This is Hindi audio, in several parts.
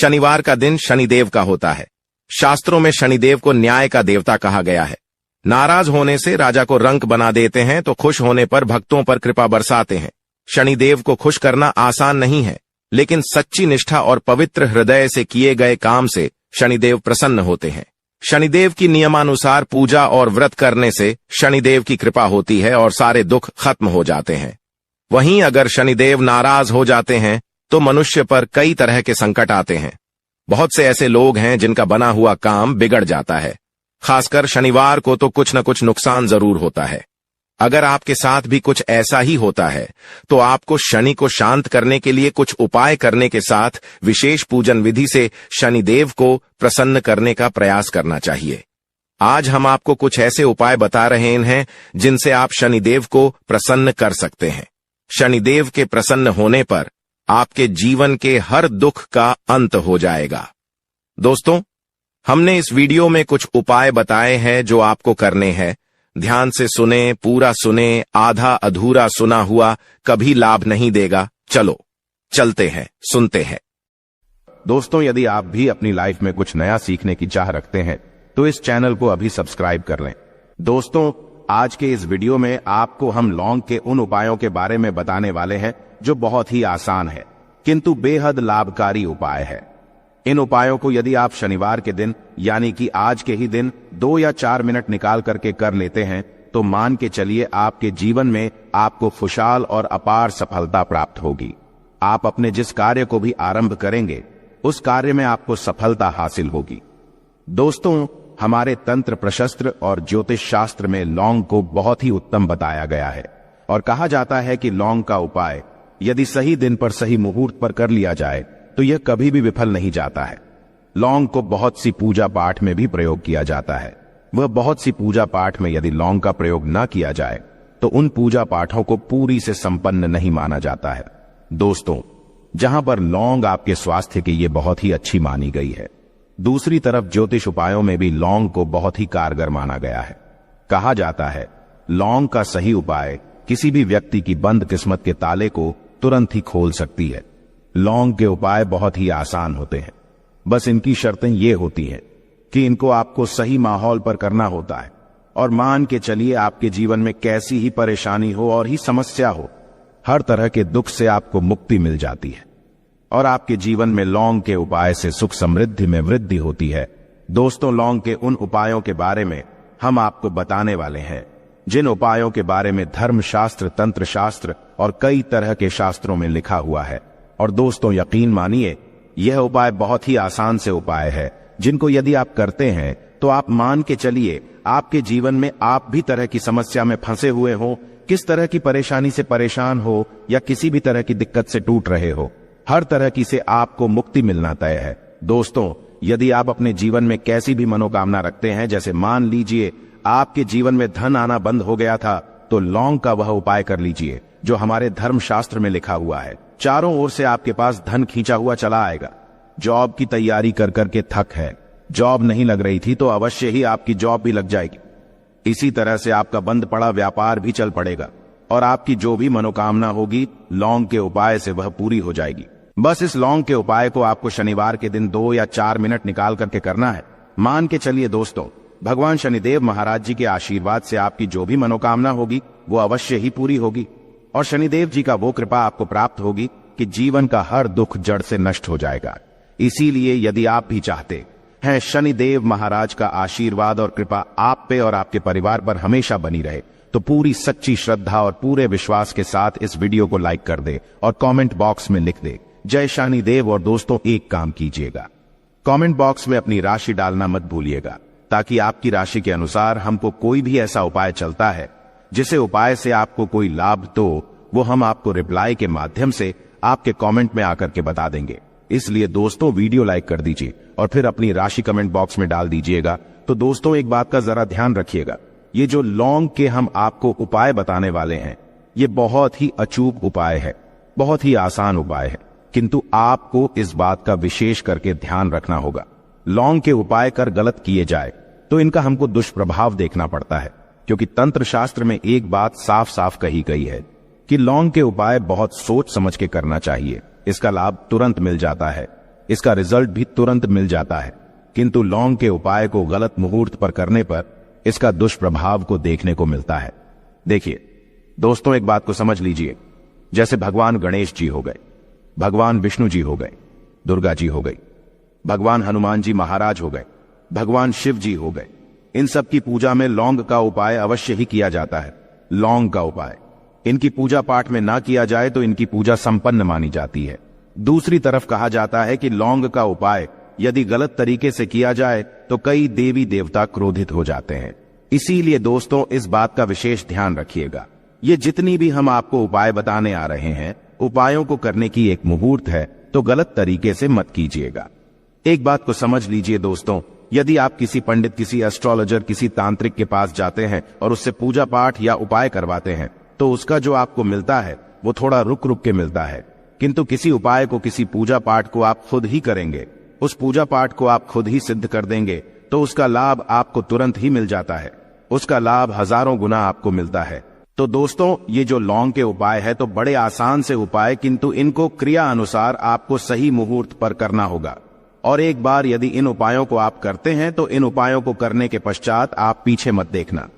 शनिवार का दिन शनिदेव का होता है। शास्त्रों में शनिदेव को न्याय का देवता कहा गया है। नाराज होने से राजा को रंक बना देते हैं तो खुश होने पर भक्तों पर कृपा बरसाते हैं। शनिदेव को खुश करना आसान नहीं है, लेकिन सच्ची निष्ठा और पवित्र हृदय से किए गए काम से शनिदेव प्रसन्न होते हैं। शनिदेव की नियमानुसार पूजा और व्रत करने से शनिदेव की कृपा होती है और सारे दुख खत्म हो जाते हैं। वहीं अगर शनिदेव नाराज हो जाते हैं तो मनुष्य पर कई तरह के संकट आते हैं। बहुत से ऐसे लोग हैं जिनका बना हुआ काम बिगड़ जाता है। खासकर शनिवार को तो कुछ न कुछ नुकसान जरूर होता है। अगर आपके साथ भी कुछ ऐसा ही होता है तो आपको शनि को शांत करने के लिए कुछ उपाय करने के साथ विशेष पूजन विधि से शनिदेव को प्रसन्न करने का प्रयास करना चाहिए। आज हम आपको कुछ ऐसे उपाय बता रहे हैं जिनसे आप शनिदेव को प्रसन्न कर सकते हैं। शनिदेव के प्रसन्न होने पर आपके जीवन के हर दुख का अंत हो जाएगा। दोस्तों, हमने इस वीडियो में कुछ उपाय बताए हैं जो आपको करने हैं। ध्यान से सुने, पूरा सुने, आधा अधूरा सुना हुआ कभी लाभ नहीं देगा। चलो चलते हैं, सुनते हैं। दोस्तों, यदि आप भी अपनी लाइफ में कुछ नया सीखने की चाह रखते हैं तो इस चैनल को अभी सब्सक्राइब कर लें। दोस्तों, आज के इस वीडियो में आपको हम लौंग के उन उपायों के बारे में बताने वाले हैं जो बहुत ही आसान है किंतु बेहद लाभकारी उपाय है। इन उपायों को यदि आप शनिवार के दिन यानी कि आज के ही दिन 2 या 4 मिनट निकाल करके कर लेते हैं तो मान के चलिए आपके जीवन में आपको खुशहाल और अपार सफलता प्राप्त होगी। आप अपने जिस कार्य को भी आरंभ करेंगे उस कार्य में आपको सफलता हासिल होगी। दोस्तों, हमारे तंत्र प्रशस्त्र और ज्योतिष शास्त्र में लौंग को बहुत ही उत्तम बताया गया है और कहा जाता है कि लौंग का उपाय यदि सही दिन पर सही मुहूर्त पर कर लिया जाए तो यह कभी भी विफल नहीं जाता है। लौंग को बहुत सी पूजा पाठ में भी प्रयोग किया जाता है। वह बहुत सी पूजा पाठ में यदि लौंग का प्रयोग न किया जाए तो उन पूजा पाठों को पूरी से संपन्न नहीं माना जाता है। दोस्तों, जहां पर लौंग आपके स्वास्थ्य के लिए बहुत ही अच्छी मानी गई है, दूसरी तरफ ज्योतिष उपायों में भी लौंग को बहुत ही कारगर माना गया है। कहा जाता है लौंग का सही उपाय किसी भी व्यक्ति की बंद किस्मत के ताले को तुरंत ही खोल सकती है। लौंग के उपाय बहुत ही आसान होते हैं, बस इनकी शर्तें ये होती हैं कि इनको आपको सही माहौल पर करना होता है और मान के चलिए आपके जीवन में कैसी ही परेशानी हो और ही समस्या हो, हर तरह के दुख से आपको मुक्ति मिल जाती है और आपके जीवन में लौंग के उपाय से सुख समृद्धि में वृद्धि होती है। दोस्तों, लौंग के उन उपायों के बारे में हम आपको बताने वाले हैं जिन उपायों के बारे में धर्मशास्त्र, तंत्र शास्त्र और कई तरह के शास्त्रों में लिखा हुआ है। और दोस्तों, यकीन मानिए यह उपाय बहुत ही आसान से उपाय है जिनको यदि आप करते हैं तो आप मान के चलिए आपके जीवन में आप भी तरह की समस्या में फंसे हुए हो, किस तरह की परेशानी से परेशान हो या किसी भी तरह की दिक्कत से टूट रहे हो, हर तरह की से आपको मुक्ति मिलना तय है। दोस्तों, यदि आप अपने जीवन में कैसी भी मनोकामना रखते हैं, जैसे मान लीजिए आपके जीवन में धन आना बंद हो गया था, तो लौंग का वह उपाय कर लीजिए जो हमारे धर्मशास्त्र में लिखा हुआ है। चारों ओर से आपके पास धन खींचा हुआ चला आएगा। जॉब की तैयारी कर करके थक है, जॉब नहीं लग रही थी तो अवश्य ही आपकी जॉब भी लग जाएगी। इसी तरह से आपका बंद पड़ा व्यापार भी चल पड़ेगा और आपकी जो भी मनोकामना होगी लौंग के उपाय से वह पूरी हो जाएगी। बस इस लौंग के उपाय को आपको शनिवार के दिन 2 या 4 मिनट निकाल करके करना है। मान के चलिए दोस्तों, भगवान शनिदेव महाराज जी के आशीर्वाद से आपकी जो भी मनोकामना होगी वो अवश्य ही पूरी होगी और शनिदेव जी का वो कृपा आपको प्राप्त होगी कि जीवन का हर दुख जड़ से नष्ट हो जाएगा। इसीलिए यदि आप भी चाहते हैं शनिदेव महाराज का आशीर्वाद और कृपा आप पे और आपके परिवार पर हमेशा बनी रहे, तो पूरी सच्ची श्रद्धा और पूरे विश्वास के साथ इस वीडियो को लाइक कर दे और कमेंट बॉक्स में लिख दे जय शनिदेव। और दोस्तों, एक काम कीजिएगा, कमेंट बॉक्स में अपनी राशि डालना मत भूलिएगा, ताकि आपकी राशि के अनुसार हमको कोई भी ऐसा उपाय चलता है जिसे उपाय से आपको कोई लाभ तो वो हम आपको रिप्लाई के माध्यम से आपके कमेंट में आकर के बता देंगे। इसलिए दोस्तों, वीडियो लाइक कर दीजिए और फिर अपनी राशि कमेंट बॉक्स में डाल दीजिएगा। तो दोस्तों, एक बात का जरा ध्यान रखिएगा, ये जो लौंग के हम आपको उपाय बताने वाले हैं ये बहुत ही अचूक उपाय है, बहुत ही आसान उपाय है, किंतु आपको इस बात का विशेष करके ध्यान रखना होगा। लौंग के उपाय कर गलत किए जाए तो इनका हमको दुष्प्रभाव देखना पड़ता है, क्योंकि तंत्र शास्त्र में एक बात साफ साफ कही गई है कि लौंग के उपाय बहुत सोच समझ के करना चाहिए, इसका लाभ तुरंत मिल जाता है। इसका रिजल्ट भी तुरंत मिल जाता है, किंतु लौंग के उपाय को गलत मुहूर्त पर करने पर इसका दुष्प्रभाव को देखने को मिलता है। देखिए दोस्तों, एक बात को समझ लीजिए, जैसे भगवान गणेश जी हो गए, भगवान विष्णु जी हो गए, दुर्गा जी हो गई, भगवान हनुमान जी महाराज हो गए, भगवान शिव जी हो गए, इन सब की पूजा में लौंग का उपाय अवश्य ही किया जाता है। लौंग का उपाय इनकी पूजा पाठ में ना किया जाए तो इनकी पूजा संपन्न मानी जाती है। दूसरी तरफ कहा जाता है कि लौंग का उपाय यदि गलत तरीके से किया जाए तो कई देवी देवता क्रोधित हो जाते हैं। इसीलिए दोस्तों, इस बात का विशेष ध्यान रखिएगा। ये जितनी भी हम आपको उपाय बताने आ रहे हैं, उपायों को करने की एक मुहूर्त है, तो गलत तरीके से मत कीजिएगा। एक बात को समझ लीजिए दोस्तों, यदि आप किसी पंडित, किसी एस्ट्रोलॉजर, किसी तांत्रिक के पास जाते हैं और उससे पूजा पाठ या उपाय करवाते हैं, तो उसका जो आपको मिलता है वो थोड़ा रुक रुक के मिलता है। किंतु किसी उपाय को, किसी पूजा पाठ को आप खुद ही करेंगे, उस पूजा पाठ को आप खुद ही सिद्ध कर देंगे, तो उसका लाभ आपको तुरंत ही मिल जाता है। उसका लाभ हजारों गुना आपको मिलता है। तो दोस्तों, ये जो लौंग के उपाय है तो बड़े आसान से उपाय, किंतु इनको क्रिया अनुसार आपको सही मुहूर्त पर करना होगा। और एक बार यदि इन उपायों को आप करते हैं तो इन उपायों को करने के पश्चात आप पीछे मत देखना।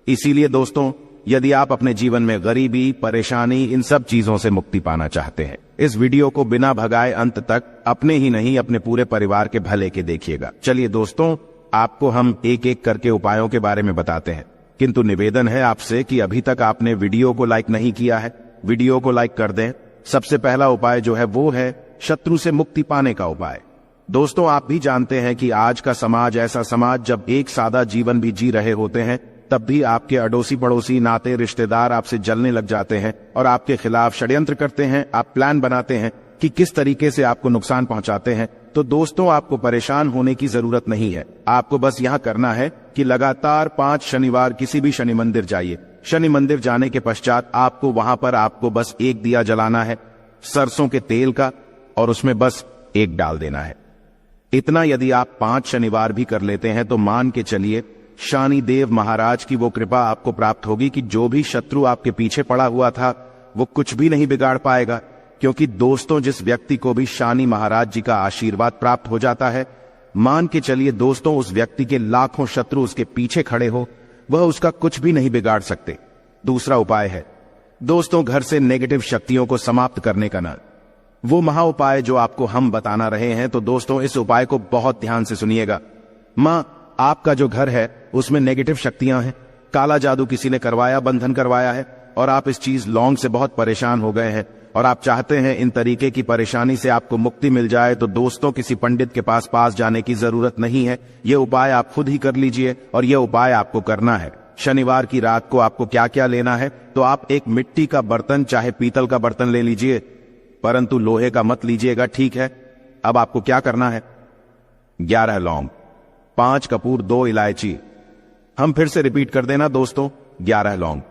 इसीलिए दोस्तों, यदि आप अपने जीवन में गरीबी, परेशानी, इन सब चीजों से मुक्ति पाना चाहते हैं, इस वीडियो को बिना भगाए अंत तक अपने ही नहीं अपने पूरे परिवार के भले के देखिएगा। चलिए दोस्तों, आपको हम एक एक करके उपायों के बारे में बताते हैं, किंतु निवेदन है आपसे कि अभी तक आपने वीडियो को लाइक नहीं किया है, वीडियो को लाइक कर दें। सबसे पहला उपाय जो है वो है शत्रु से मुक्ति पाने का उपाय। दोस्तों, आप भी जानते हैं कि आज का समाज ऐसा समाज, जब एक सादा जीवन भी जी रहे होते हैं तब भी आपके अड़ोसी पड़ोसी, नाते रिश्तेदार आपसे जलने लग जाते हैं और आपके खिलाफ षड्यंत्र करते हैं। आप प्लान बनाते हैं कि किस तरीके से आपको नुकसान पहुंचाते हैं। तो दोस्तों, आपको परेशान होने की जरूरत नहीं है। आपको बस यहां करना है कि लगातार 5 शनिवार किसी भी शनि मंदिर जाइए। शनि मंदिर जाने के पश्चात आपको वहां पर आपको बस एक दिया जलाना है सरसों के तेल का, और उसमें बस एक डाल देना है। इतना यदि आप 5 शनिवार भी कर लेते हैं तो मान के चलिए शनिदेव महाराज की वो कृपा आपको प्राप्त होगी कि जो भी शत्रु आपके पीछे पड़ा हुआ था वो कुछ भी नहीं बिगाड़ पाएगा। क्योंकि दोस्तों, जिस व्यक्ति को भी शनि महाराज जी का आशीर्वाद प्राप्त हो जाता है, मान के चलिए दोस्तों, उस व्यक्ति के लाखों शत्रु उसके पीछे खड़े हो, वह उसका कुछ भी नहीं बिगाड़ सकते। दूसरा उपाय है दोस्तों, घर से नेगेटिव शक्तियों को समाप्त करने का ना, वो महा उपाय जो आपको हम बताना रहे हैं। तो दोस्तों, इस उपाय को बहुत ध्यान से सुनिएगा। मां, आपका जो घर है उसमें नेगेटिव शक्तियां हैं, काला जादू किसी ने करवाया, बंधन करवाया है, और आप इस चीज लौंग से बहुत परेशान हो गए हैं और आप चाहते हैं इन तरीके की परेशानी से आपको मुक्ति मिल जाए। तो दोस्तों, किसी पंडित के पास जाने की जरूरत नहीं है। यह उपाय आप खुद ही कर लीजिए और यह उपाय आपको करना है। शनिवार की रात को आपको क्या क्या लेना है, तो आप एक मिट्टी का बर्तन, चाहे पीतल का बर्तन ले लीजिए, परंतु लोहे का मत लीजिएगा, ठीक है। अब आपको क्या करना है, 11 लौंग, 5 कपूर, 2 इलायची। हम फिर से रिपीट कर देना दोस्तों, 11 लौंग,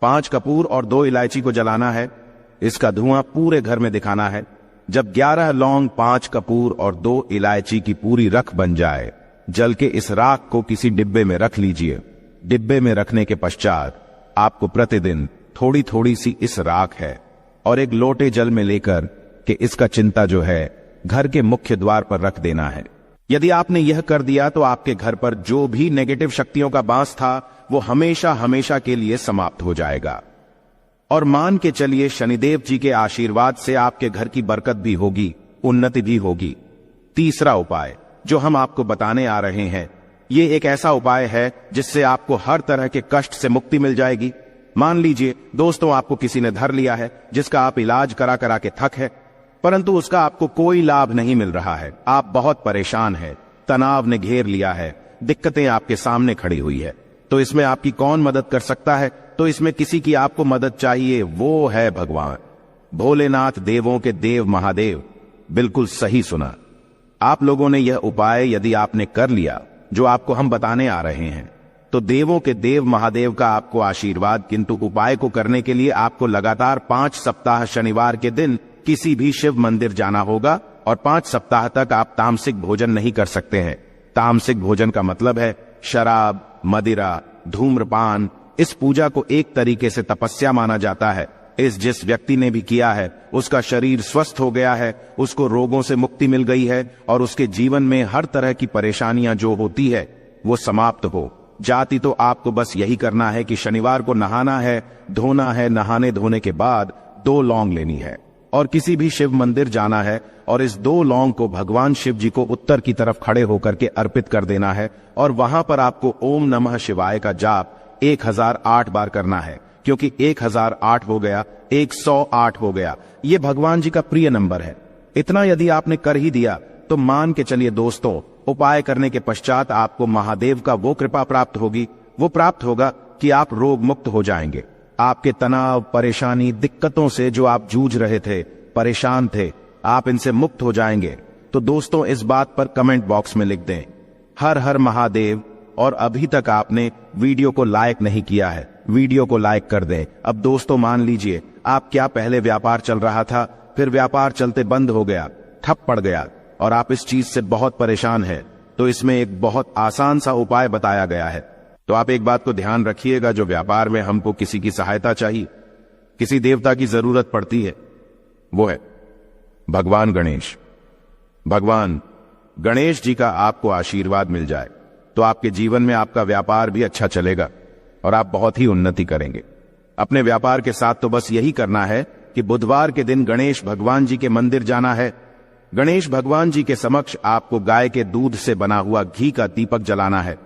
5 कपूर और 2 इलायची को जलाना है। इसका धुआं पूरे घर में दिखाना है। जब 11 लौंग, 5 कपूर और 2 इलायची की पूरी रख बन जाए, जल के इस राख को किसी डिब्बे में रख लीजिए। डिब्बे में रखने के पश्चात आपको प्रतिदिन थोड़ी थोड़ी सी इस राख है और एक लोटे जल में लेकर कि इसका चिंता जो है घर के मुख्य द्वार पर रख देना है। यदि आपने यह कर दिया तो आपके घर पर जो भी नेगेटिव शक्तियों का बांस था वो हमेशा हमेशा के लिए समाप्त हो जाएगा। और मान के चलिए शनिदेव जी के आशीर्वाद से आपके घर की बरकत भी होगी, उन्नति भी होगी। तीसरा उपाय जो हम आपको बताने आ रहे हैं, ये एक ऐसा उपाय है जिससे आपको हर तरह के कष्ट से मुक्ति मिल जाएगी। मान लीजिए दोस्तों, आपको किसी ने धर लिया है जिसका आप इलाज करा करा के थक है, परंतु उसका आपको कोई लाभ नहीं मिल रहा है। आप बहुत परेशान हैं, तनाव ने घेर लिया है, दिक्कतें आपके सामने खड़ी हुई है। तो इसमें आपकी कौन मदद कर सकता है? तो इसमें किसी की आपको मदद चाहिए, वो है भगवान भोलेनाथ, देवों के देव महादेव। बिल्कुल सही सुना। आप लोगों ने यह उपाय यदि आपने कर लिया जो आपको हम बताने आ रहे हैं, तो देवों के देव महादेव का आपको आशीर्वाद। किंतु उपाय को करने के लिए आपको लगातार 5 सप्ताह शनिवार के दिन किसी भी शिव मंदिर जाना होगा और 5 सप्ताह तक आप तामसिक भोजन नहीं कर सकते हैं। तामसिक भोजन का मतलब है शराब, मदिरा, धूम्रपान। इस पूजा को एक तरीके से तपस्या माना जाता है। इस जिस व्यक्ति ने भी किया है उसका शरीर स्वस्थ हो गया है, उसको रोगों से मुक्ति मिल गई है और उसके जीवन में हर तरह की परेशानियां जो होती है वो समाप्त हो जाती। तो आपको बस यही करना है कि शनिवार को नहाना है, धोना है, नहाने धोने के बाद 2 लौंग लेनी है और किसी भी शिव मंदिर जाना है और इस 2 लौंग को भगवान शिव जी को उत्तर की तरफ खड़े होकर के अर्पित कर देना है और वहां पर आपको ओम नमः शिवाय का जाप 1008 बार करना है, क्योंकि 1008 हो गया, 108 हो गया, ये भगवान जी का प्रिय नंबर है। इतना यदि आपने कर ही दिया तो मान के चलिए दोस्तों, उपाय करने के पश्चात आपको महादेव का वो कृपा प्राप्त होगी, वो प्राप्त होगा कि आप रोग मुक्त हो जाएंगे। आपके तनाव, परेशानी, दिक्कतों से जो आप जूझ रहे थे, परेशान थे, आप इनसे मुक्त हो जाएंगे। तो दोस्तों इस बात पर कमेंट बॉक्स में लिख दें हर हर महादेव। और अभी तक आपने वीडियो को लाइक नहीं किया है, वीडियो को लाइक कर दें। अब दोस्तों मान लीजिए आप क्या पहले व्यापार चल रहा था, फिर व्यापार चलते बंद हो गया, ठप पड़ गया और आप इस चीज से बहुत परेशान हैं, तो इसमें एक बहुत आसान सा उपाय बताया गया है। तो आप एक बात को ध्यान रखिएगा, जो व्यापार में हमको किसी की सहायता चाहिए, किसी देवता की जरूरत पड़ती है, वो है भगवान गणेश। भगवान गणेश जी का आपको आशीर्वाद मिल जाए तो आपके जीवन में आपका व्यापार भी अच्छा चलेगा और आप बहुत ही उन्नति करेंगे। अपने व्यापार के साथ तो बस यही करना है कि बुधवार के दिन गणेश भगवान जी के मंदिर जाना है। गणेश भगवान जी के समक्ष आपको गाय के दूध से बना हुआ घी का दीपक जलाना है।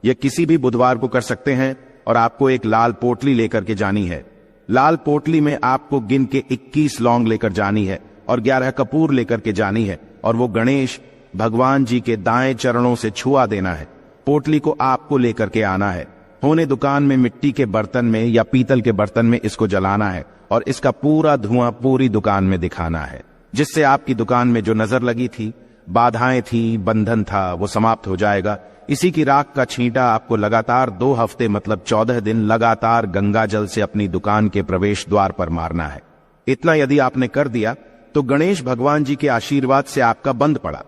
यह किसी भी बुधवार को कर सकते हैं और आपको एक लाल पोटली लेकर के जानी है। लाल पोटली में आपको गिन के 21 लौंग लेकर जानी है और 11 कपूर लेकर के जानी है और वो गणेश भगवान जी के दाएं चरणों से छुआ देना है। पोटली को आपको लेकर के आना है। होने दुकान में मिट्टी के बर्तन में या पीतल के बर्तन में इसको जलाना है और इसका पूरा धुआं पूरी दुकान में दिखाना है, जिससे आपकी दुकान में जो नजर लगी थी, बाधाएं थी, बंधन था, वो समाप्त हो जाएगा। इसी की राख का छींटा आपको लगातार 2 हफ्ते मतलब 14 दिन लगातार गंगा जल से अपनी दुकान के प्रवेश द्वार पर मारना है। इतना यदि आपने कर दिया तो गणेश भगवान जी के आशीर्वाद से आपका बंद पड़ा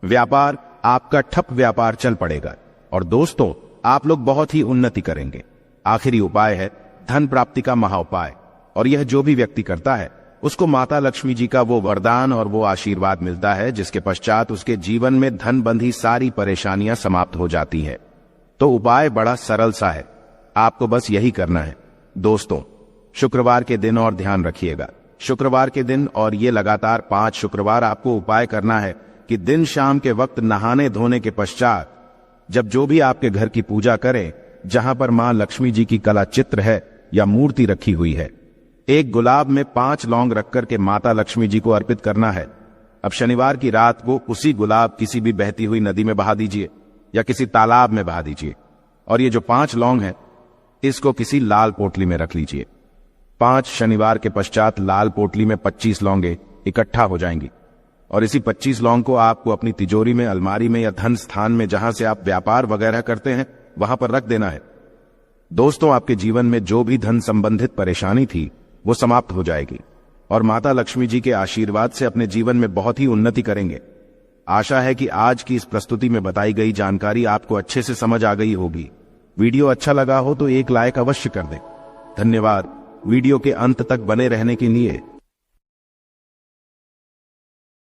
व्यापार, आपका ठप व्यापार चल पड़ेगा और दोस्तों आप लोग बहुत ही उन्नति करेंगे। आखिरी उपाय है धन प्राप्ति का महाउपाय, और यह जो भी व्यक्ति करता है उसको माता लक्ष्मी जी का वो वरदान और वो आशीर्वाद मिलता है, जिसके पश्चात उसके जीवन में धन बंधी सारी परेशानियां समाप्त हो जाती है। तो उपाय बड़ा सरल सा है, आपको बस यही करना है। दोस्तों शुक्रवार के दिन और ध्यान रखिएगा, शुक्रवार के दिन और ये लगातार 5 शुक्रवार आपको उपाय करना है कि दिन शाम के वक्त नहाने धोने के पश्चात जब जो भी आपके घर की पूजा करें, जहां पर मां लक्ष्मी जी की कला चित्र है या मूर्ति रखी हुई है, एक गुलाब में 5 लौंग रख करके माता लक्ष्मी जी को अर्पित करना है। अब शनिवार की रात को उसी गुलाब किसी भी बहती हुई नदी में बहा दीजिए या किसी तालाब में बहा दीजिए और ये जो 5 लौंग है इसको किसी लाल पोटली में रख लीजिए। 5 शनिवार के पश्चात लाल पोटली में 25 लौंगे इकट्ठा हो जाएंगी और इसी 25 लौंग को आपको अपनी तिजोरी में, अलमारी में या धन स्थान में जहां से आप व्यापार वगैरह करते हैं वहां पर रख देना है। दोस्तों आपके जीवन में जो भी धन संबंधित परेशानी थी वो समाप्त हो जाएगी और माता लक्ष्मी जी के आशीर्वाद से अपने जीवन में बहुत ही उन्नति करेंगे। आशा है कि आज की इस प्रस्तुति में बताई गई जानकारी आपको अच्छे से समझ आ गई होगी। वीडियो अच्छा लगा हो तो एक लाइक अवश्य कर दें। धन्यवाद वीडियो के अंत तक बने रहने के लिए।